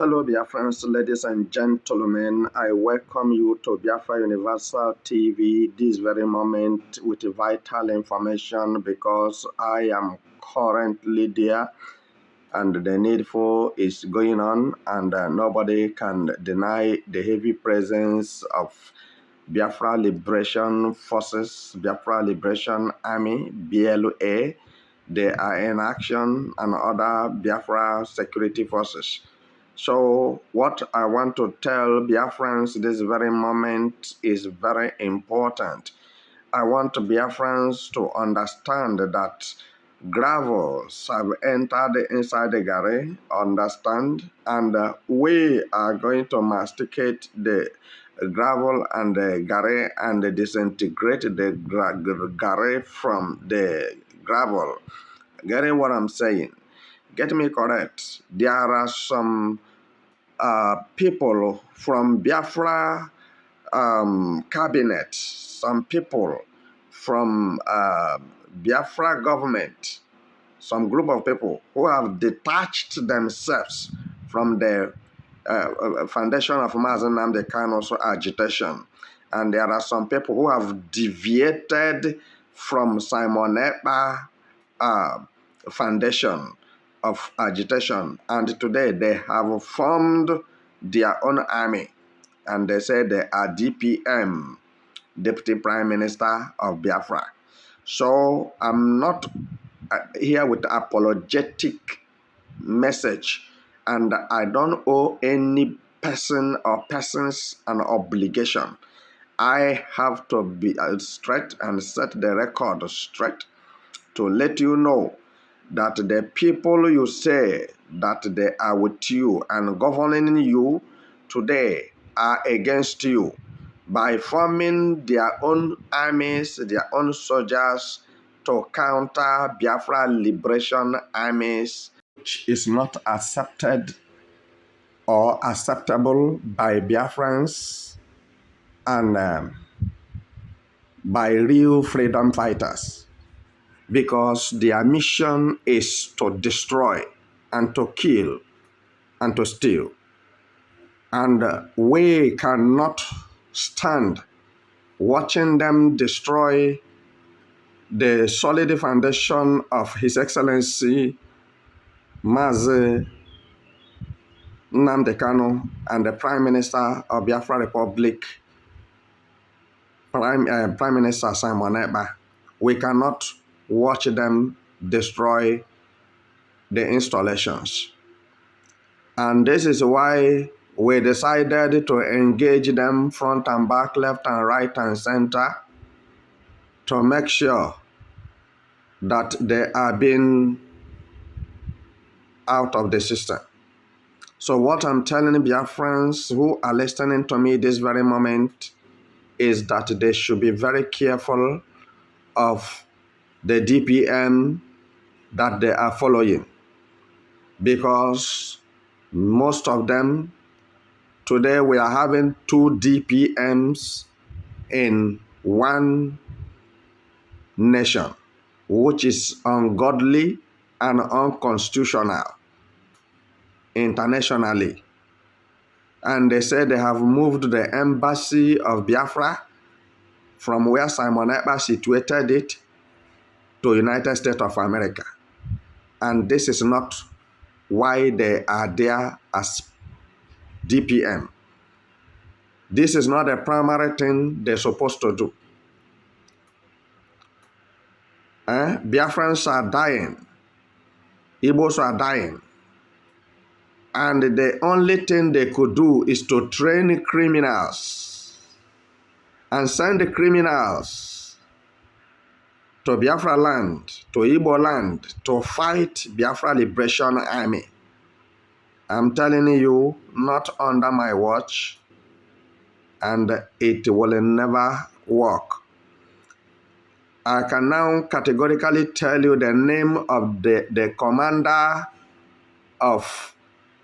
Hello, Biafrans, ladies and gentlemen. I welcome you to Biafra Universal TV this very moment with vital information because I am currently there and the needful is going on, and nobody can deny the heavy presence of Biafra Liberation Forces, Biafra Liberation Army, BLA. They are in action, and other Biafra security forces. So what I want to tell Biafrans this very moment is very important. I want Biafrans to understand that gravels have entered inside the gari, understand, and we are going to masticate the gravel and the gari and disintegrate the gari from the gravel. Getting what I'm saying? Get me correct. There are some people from Biafra cabinet, some people from Biafra government, some group of people who have detached themselves from the foundation of Mazen Nnamdi Kano's agitation. And there are some people who have deviated from Simon Ekpa foundation of agitation, and today they have formed their own army, and they say they are DPM, Deputy Prime Minister of Biafra. So I'm not here with apologetic message, and I don't owe any person or persons an obligation. I have to be straight and set the record straight to let you know that the people you say that they are with you and governing you today are against you by forming their own armies, their own soldiers to counter Biafra liberation armies, which is not accepted or acceptable by Biafrans and by real freedom fighters, because their mission is to destroy and to kill and to steal. And we cannot stand watching them destroy the solid foundation of His Excellency Mazi Nnamdi Kanu and the Prime Minister of Biafra Republic, Prime Minister Simon Ekpa. We cannot watch them destroy the installations. And this is why we decided to engage them front and back, left and right and center, to make sure that they are being out of the system. So what I'm telling Biafrans who are listening to me this very moment is that they should be very careful of the DPM that they are following, because most of them, today we are having 2 DPMs in one nation, which is ungodly and unconstitutional internationally. And they say they have moved the embassy of Biafra from where Simon Ekpa situated it to United States of America. And this is not why they are there as DPM. This is not the primary thing they're supposed to do. Biafrans are dying. Igbos are dying. And the only thing they could do is to train criminals and send the criminals to Biafra land, to Igbo land, to fight Biafra Liberation Army. I'm telling you, not under my watch, and it will never work. I can now categorically tell you the name of the commander of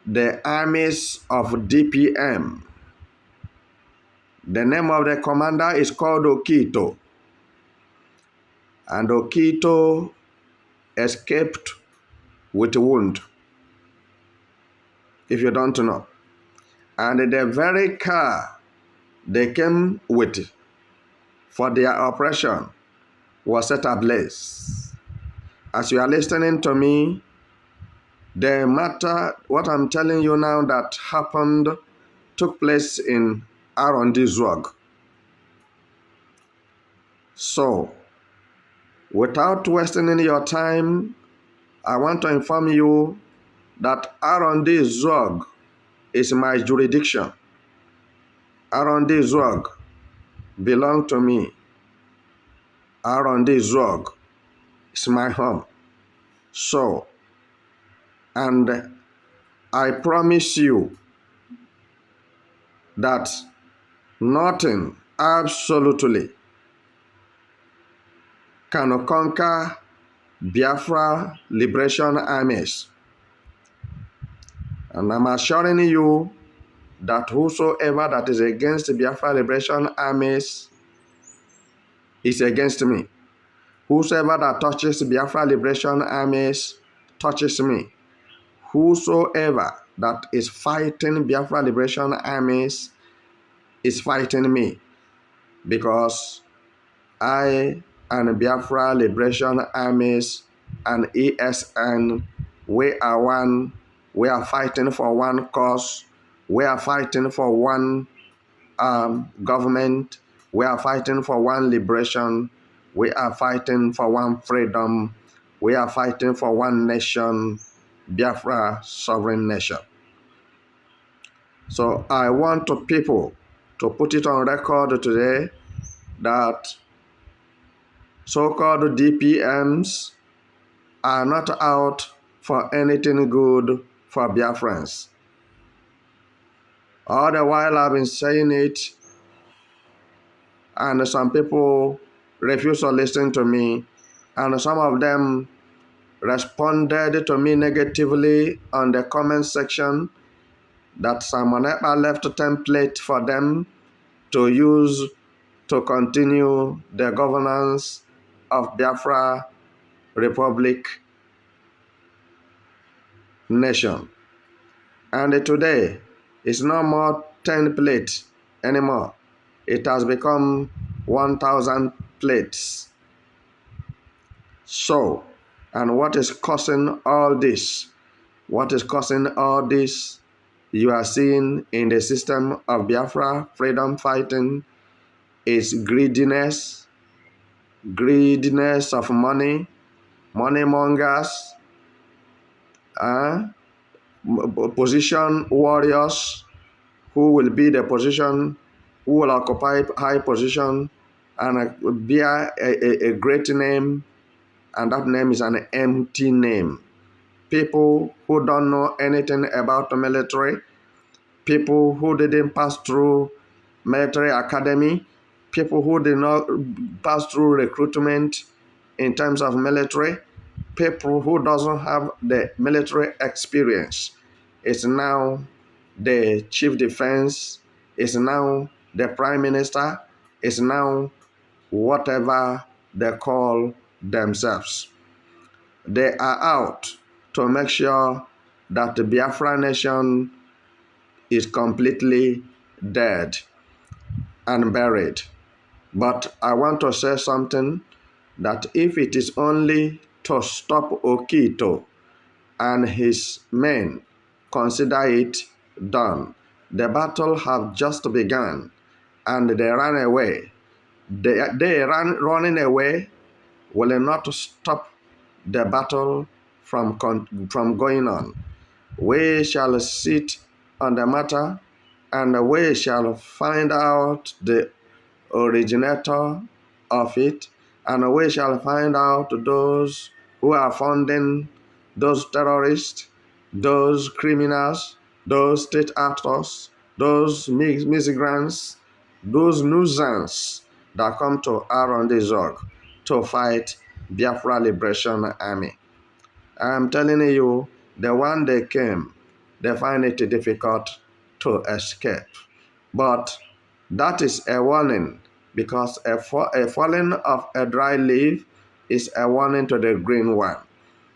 the armies of DPM. The name of the commander is called Okito. And Okito escaped with a wound. if you don't know. And the very car they came with for their operation was set ablaze. As you are listening to me, the matter, what I'm telling you now that happened, took place in Izuogu. So, without wasting any your time, I want to inform you that Izuogu is my jurisdiction. Izuogu belong to me. Izuogu is my home. So, and I promise you that nothing absolutely can conquer Biafra Liberation Armies. And I'm assuring you that whosoever that is against the Biafra Liberation Armies is against me. Whosoever that touches Biafra Liberation Armies touches me. Whosoever that is fighting Biafra Liberation Armies is fighting me. Because I and Biafra Liberation Armies and ESN, we are one. We are fighting for one cause. We are fighting for one government. We are fighting for one liberation. We are fighting for one freedom. We are fighting for one nation, Biafra sovereign nation. So I want people to put it on record today that so-called DPMs are not out for anything good for Biafrans. All the while I've been saying it, and some people refuse to listen to me, and some of them responded to me negatively on the comment section that Simon Ekpa left a template for them to use to continue the governance of Biafra Republic nation. And today, it's no more 10 plates anymore. It has become 1,000 plates. So, and what is causing all this? What is causing all this? You are seeing in the system of Biafra freedom fighting is greediness of money, money mongers, position warriors who will be the position, who will occupy high position and bear a great name, and that name is an empty name. People who don't know anything about the military, people who didn't pass through military academy, people who did not pass through recruitment in terms of military, people who doesn't have the military experience. It's now the chief defense, it's now the prime minister, it's now whatever they call themselves. They are out to make sure that the Biafra nation is completely dead and buried. But I want to say something, that if it is only to stop Okito and his men, consider it done. The battle have just begun and they ran away. Running away will not stop the battle from going on. We shall sit on the matter and we shall find out the originator of it, and we shall find out those who are funding those terrorists, those criminals, those state actors, those migrants, those nuisance that come to Izuogu to fight Biafra Liberation Army. I'm telling you, the one they came, they find it difficult to escape. But that is a warning, because a falling of a dry leaf is a warning to the green one.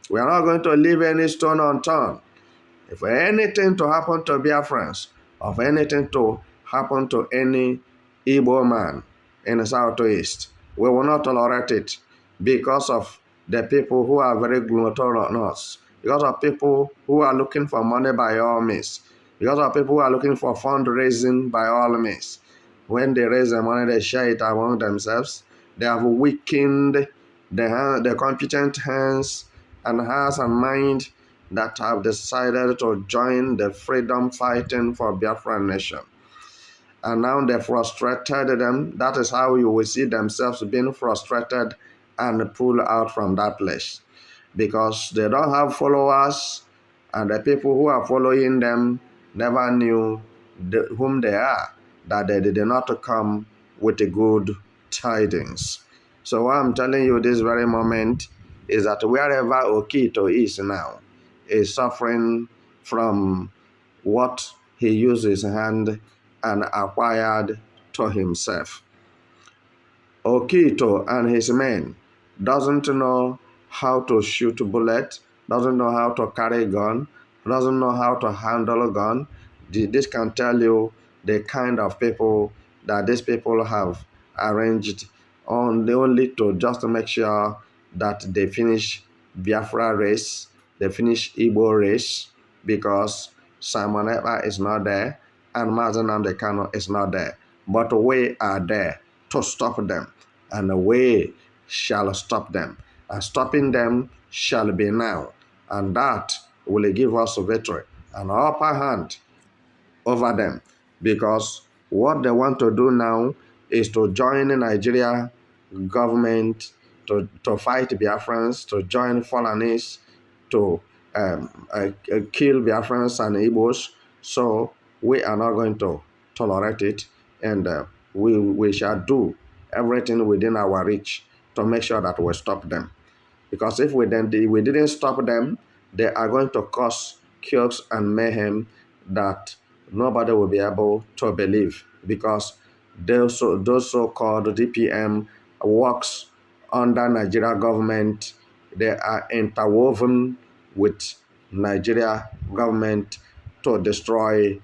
We are not going to leave any stone unturned. If anything to happen to Biafrans, of anything to happen to any Igbo man in the southeast, we will not tolerate it because of the people who are very gluttonous, because of people who are looking for money by all means, because of people who are looking for fundraising by all means. When they raise the money, they share it among themselves. They have weakened the competent hands and hearts and mind that have decided to join the freedom fighting for Biafran nation. And now they frustrated them. That is how you will see themselves being frustrated and pull out from that place. Because they don't have followers, and the people who are following them never knew whom they are, that they did not come with the good tidings. So what I'm telling you this very moment is that wherever Okito is now, is suffering from what he used his hand and acquired to himself. Okito and his men doesn't know how to shoot bullet, doesn't know how to carry gun, doesn't know how to handle a gun. This can tell you the kind of people that these people have arranged only to just make sure that they finish Biafra race, they finish Igbo race, because Simon Ekpa is not there and Mazen Nnamdi Kanu is not there. But we are there to stop them, and we shall stop them. And stopping them shall be now, and that will give us a victory, an upper hand over them, because what they want to do now is to join the Nigeria government to fight Biafrans, to join Fulanis, to kill Biafrans and Igbos. So we are not going to tolerate it, and we shall do everything within our reach to make sure that we stop them. Because if we didn't stop them, they are going to cause chaos and mayhem that nobody will be able to believe, because those so-called DPM works under Nigeria government. They are interwoven with Nigeria government to destroy